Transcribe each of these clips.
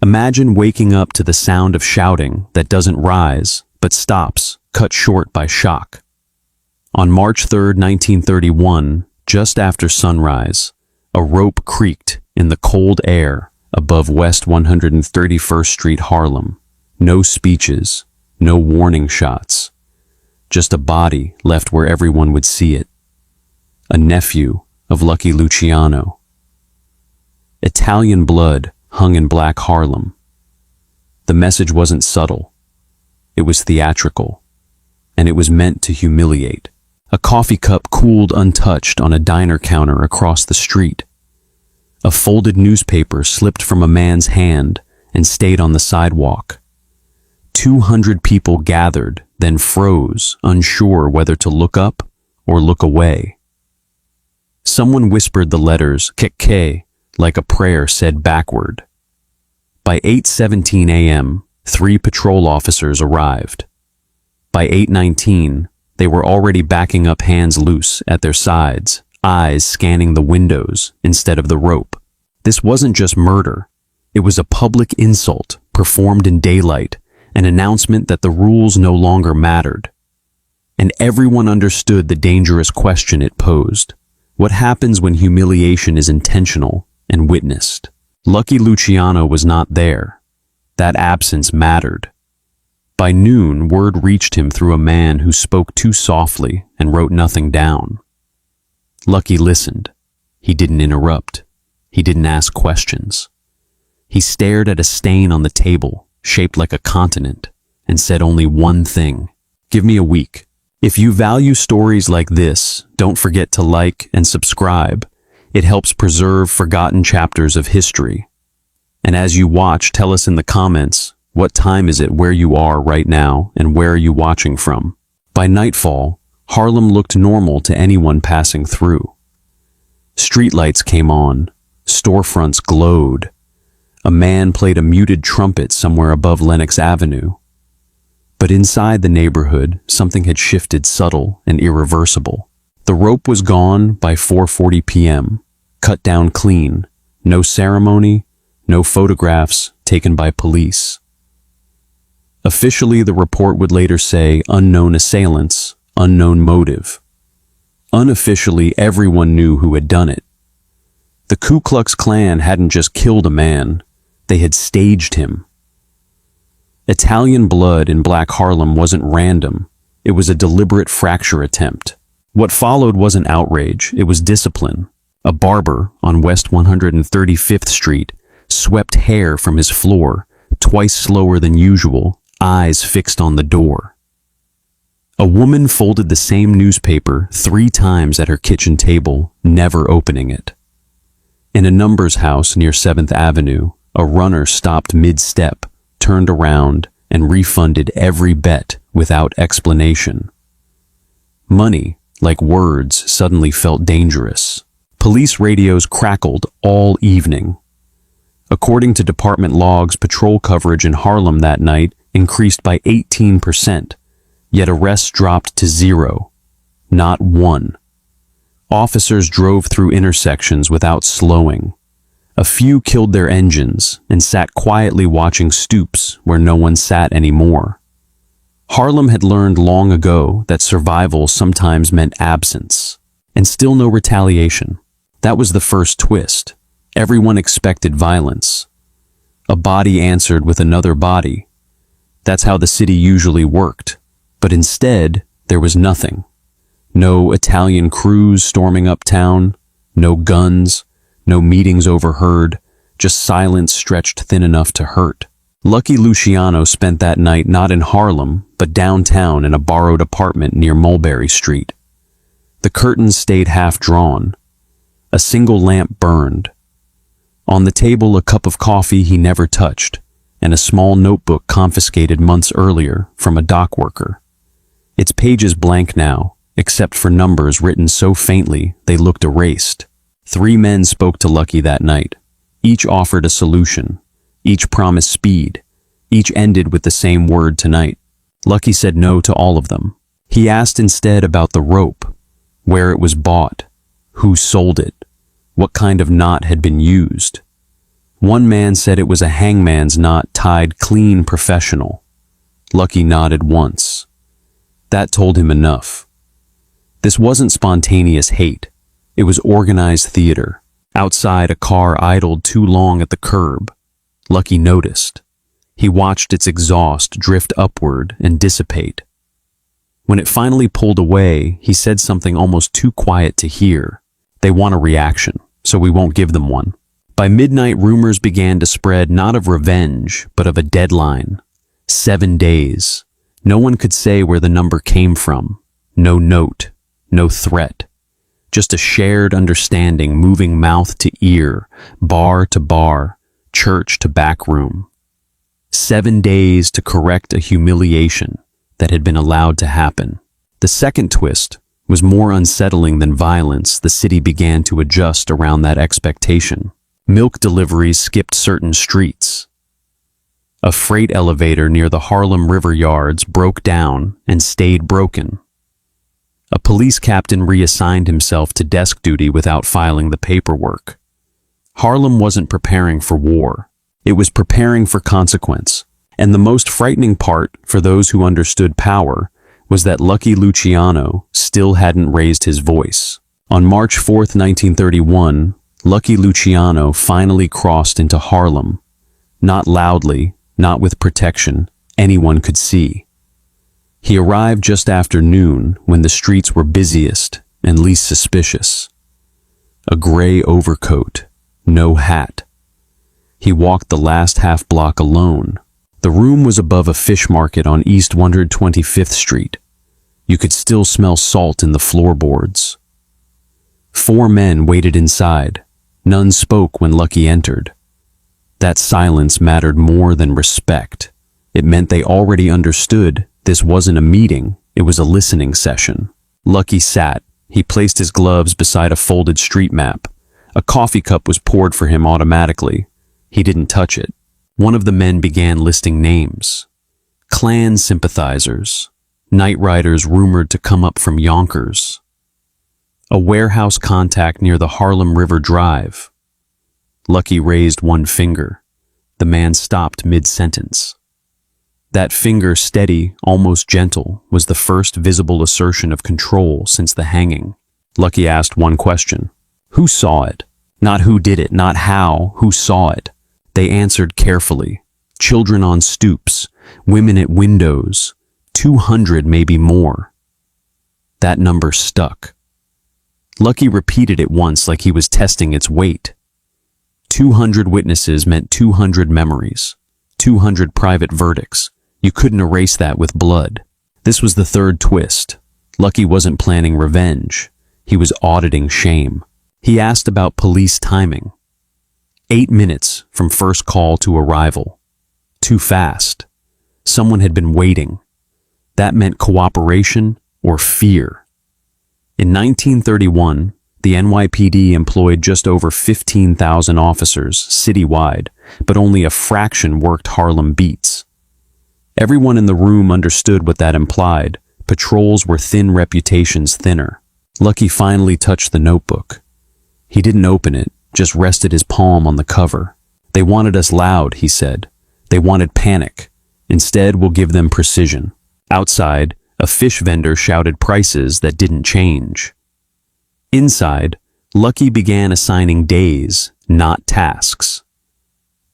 Imagine waking up to the sound of shouting that doesn't rise, but stops, cut short by shock. On March 3, 1931, just after sunrise, a rope creaked in the cold air above West 131st Street, Harlem. No speeches, no warning shots. Just a body left where everyone would see it. A nephew of Lucky Luciano. Italian blood hung in black Harlem. The message wasn't subtle. It was theatrical, and it was meant to humiliate. A coffee cup cooled untouched on a diner counter across the street. A folded newspaper slipped from a man's hand and stayed on the sidewalk. 200 people gathered, then froze, unsure whether to look up or look away. Someone whispered the letters KKK like a prayer said backward. By 8:17 a.m., 3 patrol officers arrived. By 8:19, they were already backing up, hands loose at their sides, eyes scanning the windows instead of the rope. This wasn't just murder. It was a public insult performed in daylight, an announcement that the rules no longer mattered. And everyone understood the dangerous question it posed. What happens when humiliation is intentional and witnessed? Lucky Luciano was not there. That absence mattered. By noon, word reached him through a man who spoke too softly and wrote nothing down. Lucky listened. He didn't interrupt. He didn't ask questions. He stared at a stain on the table, shaped like a continent, and said only one thing: "Give me a week." If you value stories like this, don't forget to like and subscribe. It helps preserve forgotten chapters of history. And as you watch, tell us in the comments, what time is it where you are right now, and where are you watching from? By nightfall, Harlem looked normal to anyone passing through. Streetlights came on, storefronts glowed. A man played a muted trumpet somewhere above Lenox Avenue. But inside the neighborhood, something had shifted, subtle and irreversible. The rope was gone by 4:40 p.m., cut down clean, no ceremony, no photographs taken by police. Officially, the report would later say unknown assailants, unknown motive. Unofficially, everyone knew who had done it. The Ku Klux Klan hadn't just killed a man, they had staged him. Italian blood in black Harlem wasn't random, it was a deliberate fracture attempt. What followed wasn't outrage, it was discipline. A barber on West 135th Street swept hair from his floor, twice slower than usual, eyes fixed on the door. A woman folded the same newspaper 3 times at her kitchen table, never opening it. In a numbers house near 7th Avenue, a runner stopped mid-step, turned around, and refunded every bet without explanation. Money, like words, suddenly felt dangerous. Police radios crackled all evening. According to department logs, patrol coverage in Harlem that night increased by 18%, yet arrests dropped to 0. Not one. Officers drove through intersections without slowing. A few killed their engines and sat quietly watching stoops where no one sat anymore. Harlem had learned long ago that survival sometimes meant absence, and still no retaliation. That was the first twist. Everyone expected violence. A body answered with another body. That's how the city usually worked. But instead, there was nothing. No Italian crews storming uptown, no guns, no meetings overheard, just silence stretched thin enough to hurt. Lucky Luciano spent that night not in Harlem, but downtown in a borrowed apartment near Mulberry Street. The curtains stayed half drawn. A single lamp burned. On the table, a cup of coffee he never touched, and a small notebook confiscated months earlier from a dock worker. Its pages blank now, except for numbers written so faintly they looked erased. 3 men spoke to Lucky that night. Each offered a solution. Each promised speed. Each ended with the same word: tonight. Lucky said no to all of them. He asked instead about the rope, where it was bought, who sold it, what kind of knot had been used. One man said it was a hangman's knot tied clean professional. Lucky nodded once. That told him enough. This wasn't spontaneous hate. It was organized theater. Outside, a car idled too long at the curb. Lucky noticed. He watched its exhaust drift upward and dissipate. When it finally pulled away, he said something almost too quiet to hear. They want a reaction, so we won't give them one. By midnight, rumors began to spread not of revenge, but of a deadline. 7 days. No one could say where the number came from. No note, no threat. Just a shared understanding moving mouth to ear, bar to bar, church to back room. 7 days to correct a humiliation that had been allowed to happen. The second twist was more unsettling than violence. The city began to adjust around that expectation. Milk deliveries skipped certain streets. A freight elevator near the Harlem River yards broke down and stayed broken. A police captain reassigned himself to desk duty without filing the paperwork. Harlem wasn't preparing for war. It was preparing for consequence. And the most frightening part for those who understood power was that Lucky Luciano still hadn't raised his voice. On March 4th, 1931, Lucky Luciano finally crossed into Harlem. Not loudly, not with protection, anyone could see. He arrived just after noon when the streets were busiest and least suspicious. A gray overcoat, no hat. He walked the last half block alone. The room was above a fish market on East 125th Street. You could still smell salt in the floorboards. 4 men waited inside. None spoke when Lucky entered. That silence mattered more than respect. It meant they already understood this wasn't a meeting, it was a listening session. Lucky sat. He placed his gloves beside a folded street map. A coffee cup was poured for him automatically. He didn't touch it. One of the men began listing names. Klan sympathizers, night riders rumored to come up from Yonkers, a warehouse contact near the Harlem River Drive. Lucky raised one finger. The man stopped mid-sentence. That finger, steady, almost gentle, was the first visible assertion of control since the hanging. Lucky asked one question. Who saw it? Not who did it, not how, who saw it? They answered carefully. Children on stoops, women at windows, 200, maybe more. That number stuck. Lucky repeated it once like he was testing its weight. 200 witnesses meant 200 memories, 200 private verdicts. You couldn't erase that with blood. This was the third twist. Lucky wasn't planning revenge. He was auditing shame. He asked about police timing. 8 minutes from first call to arrival. Too fast. Someone had been waiting. That meant cooperation or fear. In 1931, the NYPD employed just over 15,000 officers citywide, but only a fraction worked Harlem beats. Everyone in the room understood what that implied. Patrols were thin, reputations thinner. Lucky finally touched the notebook. He didn't open it, just rested his palm on the cover. They wanted us loud, he said. They wanted panic. Instead, we'll give them precision. Outside, a fish vendor shouted prices that didn't change. Inside, Lucky began assigning days, not tasks.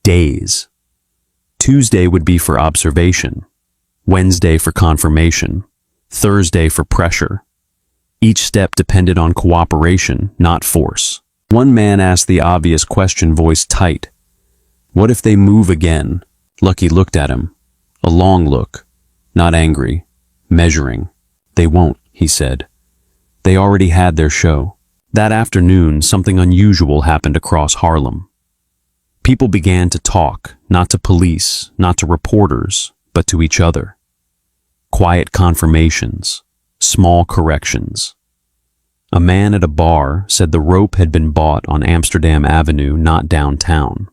Days. Tuesday would be for observation, Wednesday for confirmation, Thursday for pressure. Each step depended on cooperation, not force. One man asked the obvious question, voice tight. What if they move again? Lucky looked at him. A long look, not angry, measuring. They won't, he said. They already had their show. That afternoon, something unusual happened across Harlem. People began to talk, not to police, not to reporters, but to each other. Quiet confirmations, small corrections. A man at a bar said the rope had been bought on Amsterdam Avenue, not downtown.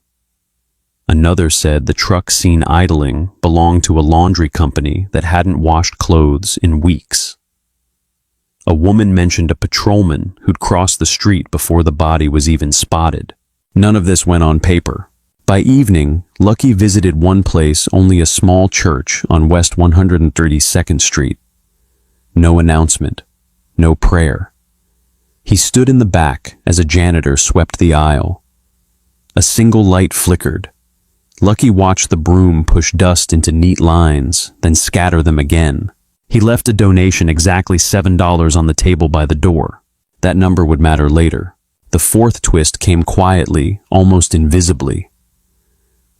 Another said the truck seen idling belonged to a laundry company that hadn't washed clothes in weeks. A woman mentioned a patrolman who'd crossed the street before the body was even spotted. None of this went on paper. By evening, Lucky visited one place, only a small church on West 132nd Street. No announcement, no prayer. He stood in the back as a janitor swept the aisle. A single light flickered. Lucky watched the broom push dust into neat lines, then scatter them again. He left a donation exactly $7 on the table by the door. That number would matter later. The fourth twist came quietly, almost invisibly.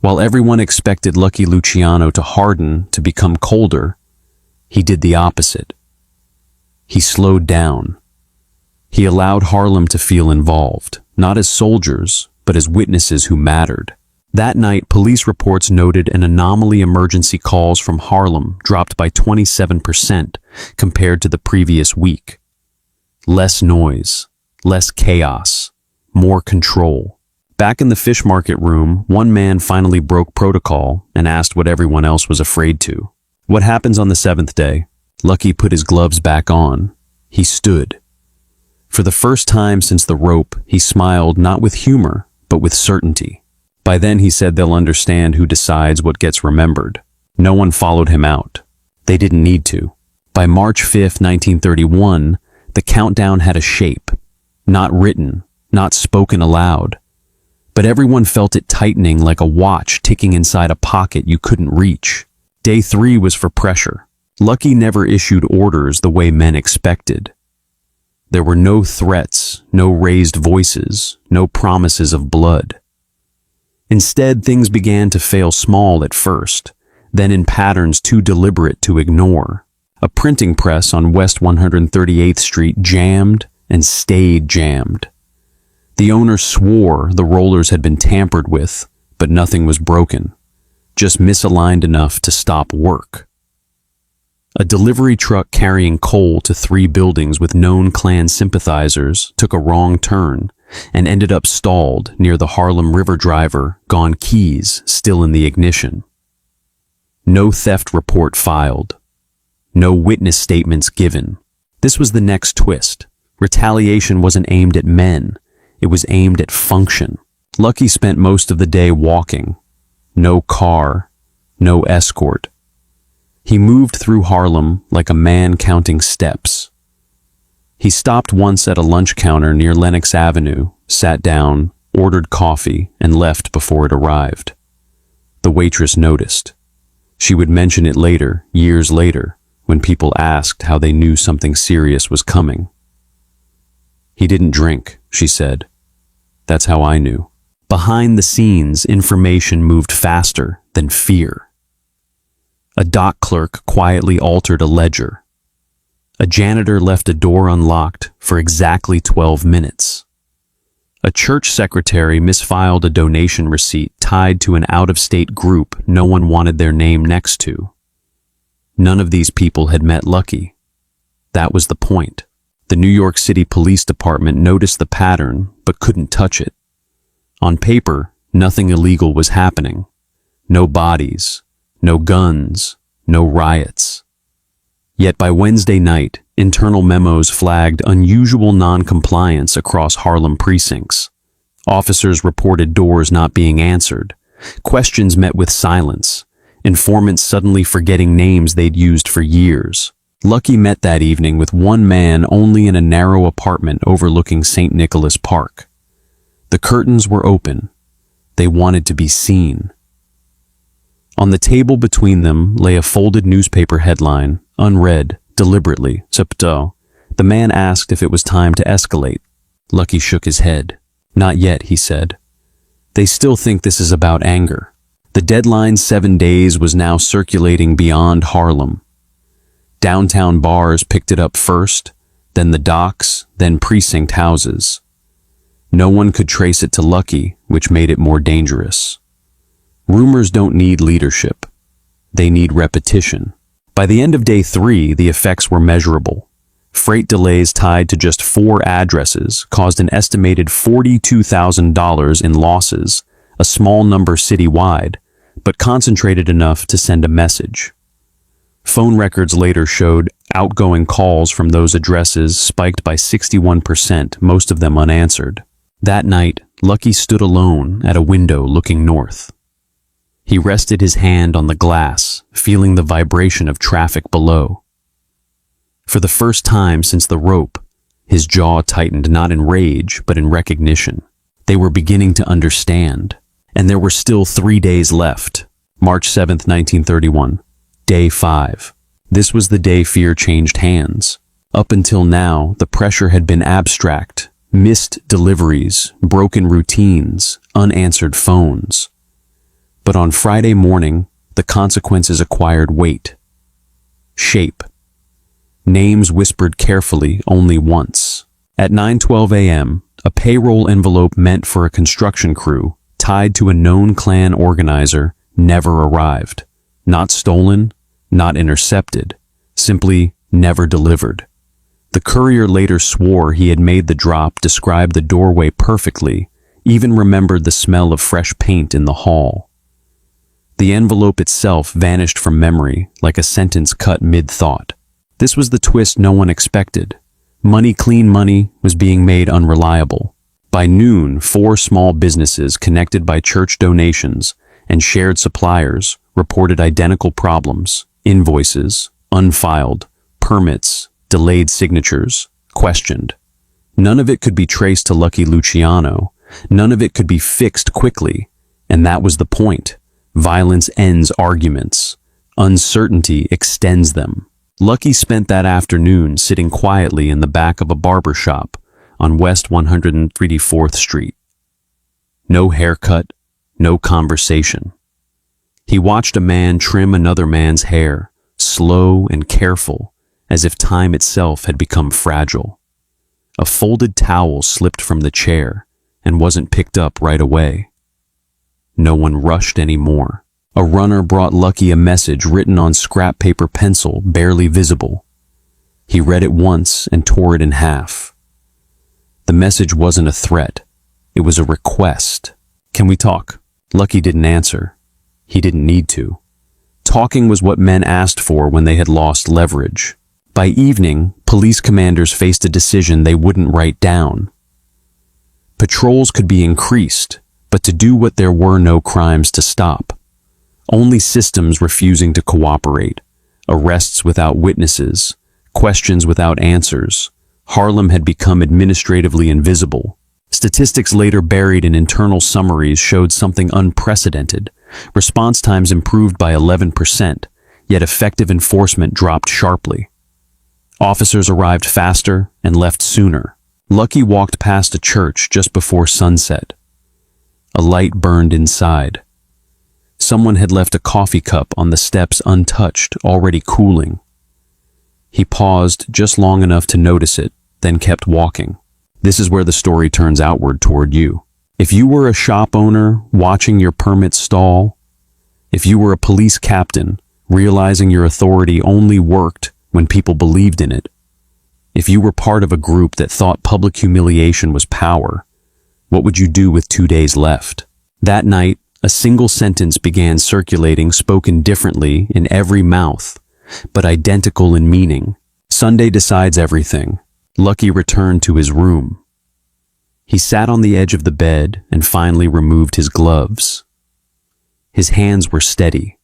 While everyone expected Lucky Luciano to harden, to become colder, he did the opposite. He slowed down. He allowed Harlem to feel involved, not as soldiers, but as witnesses who mattered. That night, police reports noted an anomaly. Emergency calls from Harlem dropped by 27% compared to the previous week. Less noise, less chaos, more control. Back in the fish market room, one man finally broke protocol and asked what everyone else was afraid to. What happens on the seventh day? Lucky put his gloves back on. He stood. For the first time since the rope, he smiled not with humor, but with certainty. By then, he said, they'll understand who decides what gets remembered. No one followed him out. They didn't need to. By March 5, 1931, the countdown had a shape. Not written, not spoken aloud. But everyone felt it tightening like a watch ticking inside a pocket you couldn't reach. Day 3 was for pressure. Lucky never issued orders the way men expected. There were no threats, no raised voices, no promises of blood. Instead, things began to fail small at first, then in patterns too deliberate to ignore. A printing press on West 138th Street jammed and stayed jammed. The owner swore the rollers had been tampered with, but nothing was broken, just misaligned enough to stop work. A delivery truck carrying coal to 3 buildings with known Klan sympathizers took a wrong turn and ended up stalled near the Harlem River driver, gone keys still in the ignition. No theft report filed. No witness statements given. This was the next twist. Retaliation wasn't aimed at men. It was aimed at function. Lucky spent most of the day walking. No car. No escort. He moved through Harlem like a man counting steps. He stopped once at a lunch counter near Lenox Avenue, sat down, ordered coffee, and left before it arrived. The waitress noticed. She would mention it later, years later, when people asked how they knew something serious was coming. He didn't drink, she said. That's how I knew. Behind the scenes, information moved faster than fear. A dock clerk quietly altered a ledger. A janitor left a door unlocked for exactly 12 minutes. A church secretary misfiled a donation receipt tied to an out-of-state group no one wanted their name next to. None of these people had met Lucky. That was the point. The New York City Police Department noticed the pattern, but couldn't touch it. On paper, nothing illegal was happening. No bodies, no guns, no riots. Yet by Wednesday night, internal memos flagged unusual non-compliance across Harlem precincts. Officers reported doors not being answered, questions met with silence, informants suddenly forgetting names they'd used for years. Lucky met that evening with one man only in a narrow apartment overlooking St. Nicholas Park. The curtains were open. They wanted to be seen. On the table between them lay a folded newspaper headline, unread, deliberately, subto. The man asked if it was time to escalate. Lucky shook his head. Not yet, he said. They still think this is about anger. The deadline 7 days was now circulating beyond Harlem. Downtown bars picked it up first, then the docks, then precinct houses. No one could trace it to Lucky, which made it more dangerous. Rumors don't need leadership. They need repetition. By the end of day 3, the effects were measurable. Freight delays tied to just 4 addresses caused an estimated $42,000 in losses, a small number citywide, but concentrated enough to send a message. Phone records later showed outgoing calls from those addresses spiked by 61%, most of them unanswered. That night, Lucky stood alone at a window looking north. He rested his hand on the glass, feeling the vibration of traffic below. For the first time since the rope, his jaw tightened not in rage, but in recognition. They were beginning to understand. And there were still 3 days left. March 7th, 1931. Day 5. This was the day fear changed hands. Up until now, the pressure had been abstract. Missed deliveries, broken routines, unanswered phones. But on Friday morning, the consequences acquired weight. Shape. Names whispered carefully only once. At 9:12 a.m., a payroll envelope meant for a construction crew, tied to a known Klan organizer, never arrived. Not stolen, not intercepted, simply never delivered. The courier later swore he had made the drop, described the doorway perfectly, even remembered the smell of fresh paint in the hall. The envelope itself vanished from memory like a sentence cut mid-thought. This was the twist no one expected. Money, clean money, was being made unreliable. By noon, 4 small businesses connected by church donations and shared suppliers reported identical problems: invoices, unfiled, permits, delayed signatures, questioned. None of it could be traced to Lucky Luciano. None of it could be fixed quickly. And that was the point. Violence ends arguments. Uncertainty extends them. Lucky spent that afternoon sitting quietly in the back of a barber shop on West 134th Street. No haircut, no conversation. He watched a man trim another man's hair, slow and careful, as if time itself had become fragile. A folded towel slipped from the chair and wasn't picked up right away. No one rushed anymore. A runner brought Lucky a message written on scrap paper pencil, barely visible. He read it once and tore it in half. The message wasn't a threat. It was a request. "Can we talk?" Lucky didn't answer. He didn't need to. Talking was what men asked for when they had lost leverage. By evening, police commanders faced a decision they wouldn't write down. Patrols could be increased, but to do what there were no crimes to stop. Only systems refusing to cooperate, arrests without witnesses, questions without answers. Harlem had become administratively invisible. Statistics later buried in internal summaries showed something unprecedented. Response times improved by 11%, yet effective enforcement dropped sharply. Officers arrived faster and left sooner. Lucky walked past a church just before sunset. A light burned inside. Someone had left a coffee cup on the steps untouched, already cooling. He paused just long enough to notice it, then kept walking. This is where the story turns outward toward you. If you were a shop owner watching your permit stall, if you were a police captain realizing your authority only worked when people believed in it, if you were part of a group that thought public humiliation was power, what would you do with 2 days left? That night, a single sentence began circulating, spoken differently in every mouth, but identical in meaning. Sunday decides everything. Lucky returned to his room. He sat on the edge of the bed and finally removed his gloves. His hands were steady.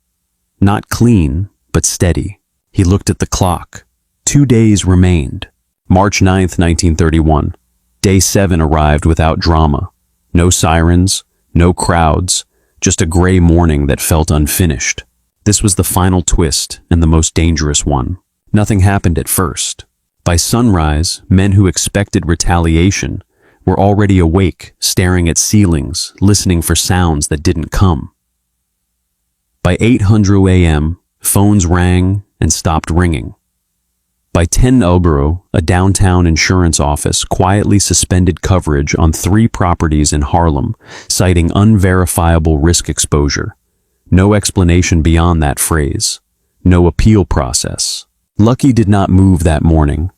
Not clean, but steady. He looked at the clock. 2 days remained. March 9th, 1931. Day 7 arrived without drama. No sirens, no crowds, just a gray morning that felt unfinished. This was the final twist and the most dangerous one. Nothing happened at first. By sunrise, men who expected retaliation were already awake, staring at ceilings, listening for sounds that didn't come. By 8:00 a.m., phones rang and stopped ringing. By 10:00, a downtown insurance office quietly suspended coverage on 3 properties in Harlem, citing unverifiable risk exposure. No explanation beyond that phrase. No appeal process. Lucky did not move that morning.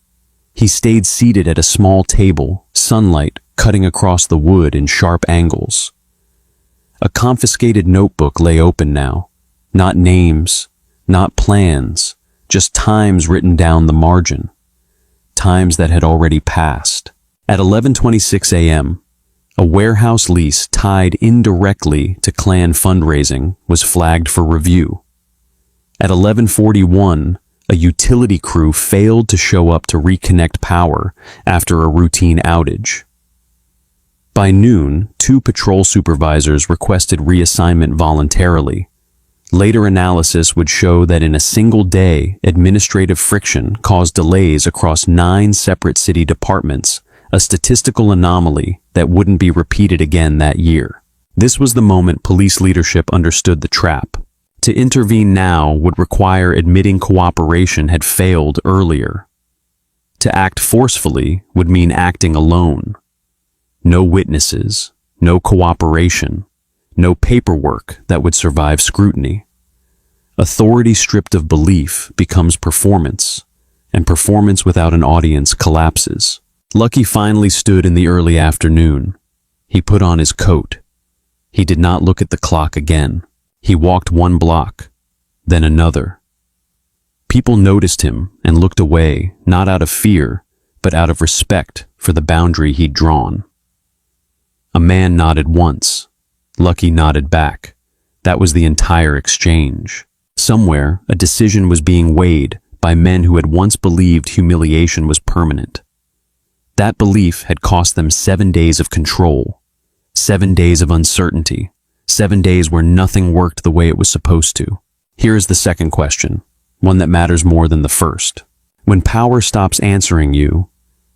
He stayed seated at a small table, sunlight cutting across the wood in sharp angles. A confiscated notebook lay open now. Not names, not plans, just times written down the margin. Times that had already passed. At 11:26 a.m., A warehouse lease tied indirectly to Klan fundraising was flagged for review. At 11:41, a utility crew failed to show up to reconnect power after a routine outage. By noon, 2 patrol supervisors requested reassignment voluntarily. Later analysis would show that in a single day, administrative friction caused delays across 9 separate city departments, a statistical anomaly that wouldn't be repeated again that year. This was the moment police leadership understood the trap. To intervene now would require admitting cooperation had failed earlier. To act forcefully would mean acting alone. No witnesses, no cooperation, no paperwork that would survive scrutiny. Authority stripped of belief becomes performance, and performance without an audience collapses. Lucky finally stood in the early afternoon. He put on his coat. He did not look at the clock again. He walked 1 block, then another. People noticed him and looked away, not out of fear, but out of respect for the boundary he'd drawn. A man nodded once. Lucky nodded back. That was the entire exchange. Somewhere, a decision was being weighed by men who had once believed humiliation was permanent. That belief had cost them 7 days of control, 7 days of uncertainty, 7 days where nothing worked the way it was supposed to. Here is the second question, one that matters more than the first. When power stops answering you,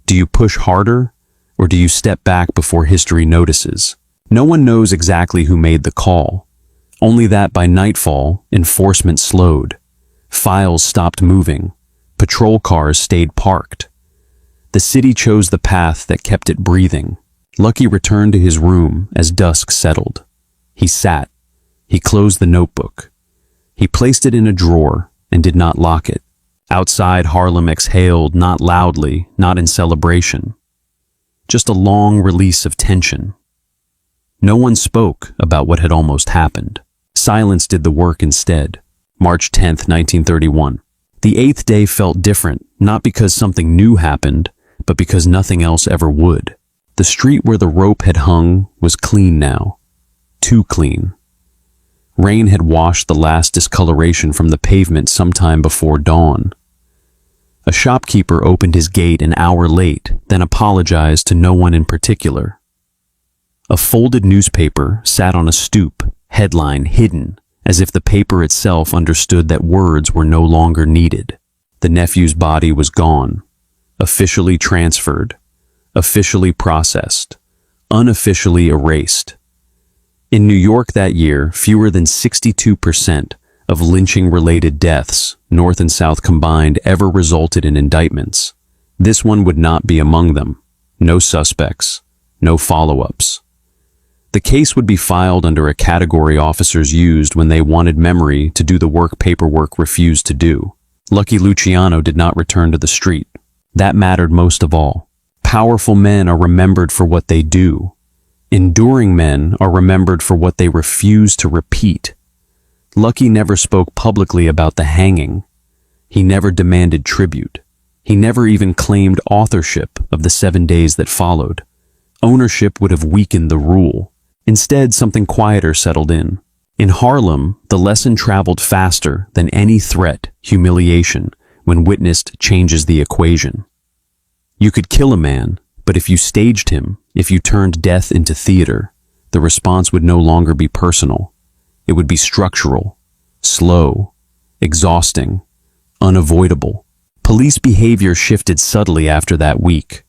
do you push harder or do you step back before history notices? No one knows exactly who made the call, only that by nightfall, enforcement slowed. Files stopped moving. Patrol cars stayed parked. The city chose the path that kept it breathing. Lucky returned to his room as dusk settled. He sat. He closed the notebook. He placed it in a drawer and did not lock it. Outside, Harlem exhaled, not loudly, not in celebration. Just a long release of tension. No one spoke about what had almost happened. Silence did the work instead. March 10th, 1931. The 8th day felt different, not because something new happened, but because nothing else ever would. The street where the rope had hung was clean now. Too clean. Rain had washed the last discoloration from the pavement sometime before dawn. A shopkeeper opened his gate an hour late, then apologized to no one in particular. A folded newspaper sat on a stoop, headline hidden, as if the paper itself understood that words were no longer needed. The nephew's body was gone, officially transferred, officially processed, unofficially erased. In New York that year, fewer than 62% of lynching-related deaths, North and South combined, ever resulted in indictments. This one would not be among them. No suspects, no follow-ups. The case would be filed under a category officers used when they wanted memory to do the work paperwork refused to do. Lucky Luciano did not return to the street. That mattered most of all. Powerful men are remembered for what they do. Enduring men are remembered for what they refuse to repeat. Lucky never spoke publicly about the hanging. He never demanded tribute. He never even claimed authorship of the 7 days that followed. Ownership would have weakened the rule. Instead, something quieter settled in. In Harlem, the lesson traveled faster than any threat, humiliation, when witnessed changes the equation. You could kill a man, but if you staged him, if you turned death into theater, the response would no longer be personal. It would be structural, slow, exhausting, unavoidable. Police behavior shifted subtly after that week.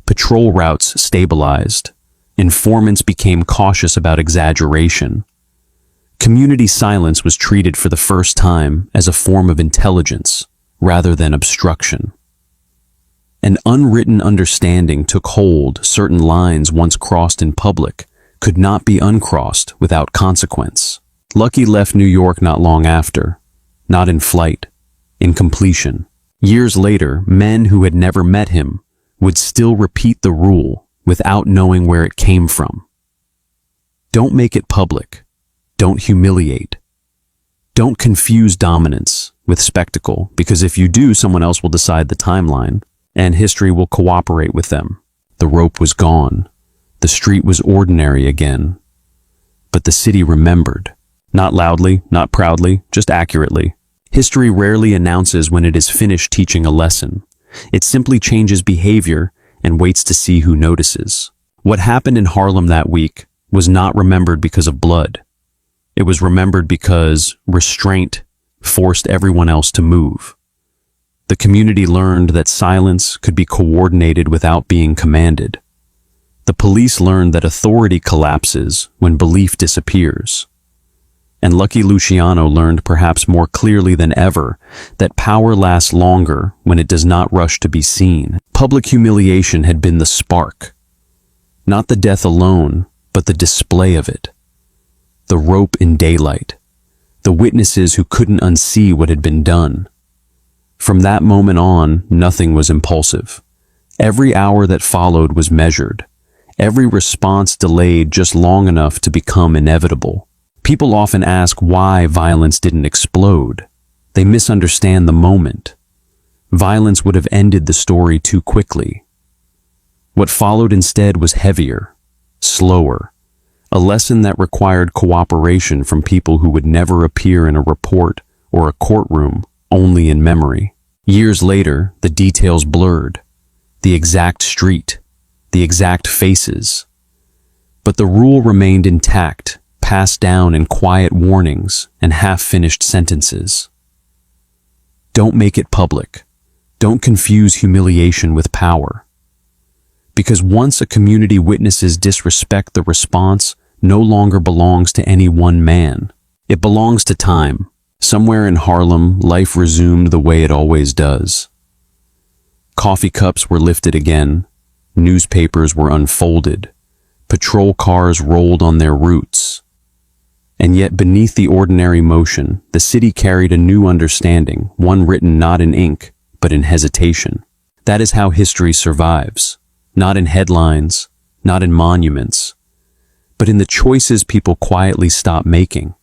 Patrol routes stabilized. Informants became cautious about exaggeration. Community silence was treated for the first time as a form of intelligence rather than obstruction. An unwritten understanding took hold. Certain lines once crossed in public could not be uncrossed without consequence. Lucky left New York not long after, not in flight, in completion. Years later, men who had never met him would still repeat the rule without knowing where it came from. Don't make it public. Don't humiliate. Don't confuse dominance with spectacle, because if you do, someone else will decide the timeline, and history will cooperate with them. The rope was gone. The street was ordinary again. But the city remembered. Not loudly, not proudly, just accurately. History rarely announces when it is finished teaching a lesson. It simply changes behavior and waits to see who notices. What happened in Harlem that week was not remembered because of blood. It was remembered because restraint forced everyone else to move. The community learned that silence could be coordinated without being commanded. The police learned that authority collapses when belief disappears. And Lucky Luciano learned perhaps more clearly than ever that power lasts longer when it does not rush to be seen. Public humiliation had been the spark. Not the death alone, but the display of it. The rope in daylight. The witnesses who couldn't unsee what had been done. From that moment on, nothing was impulsive. Every hour that followed was measured. Every response delayed just long enough to become inevitable. People often ask why violence didn't explode. They misunderstand the moment. Violence would have ended the story too quickly. What followed instead was heavier, slower, a lesson that required cooperation from people who would never appear in a report or a courtroom, only in memory. Years later, the details blurred. The exact street, the exact faces. But the rule remained intact, passed down in quiet warnings and half-finished sentences. Don't make it public. Don't confuse humiliation with power. Because once a community witnesses disrespect, the response no longer belongs to any one man. It belongs to time. Somewhere in Harlem, life resumed the way it always does. Coffee cups were lifted again. Newspapers were unfolded. Patrol cars rolled on their routes. And yet beneath the ordinary motion, the city carried a new understanding, one written not in ink, but in hesitation. That is how history survives. Not in headlines, not in monuments, but in the choices people quietly stop making.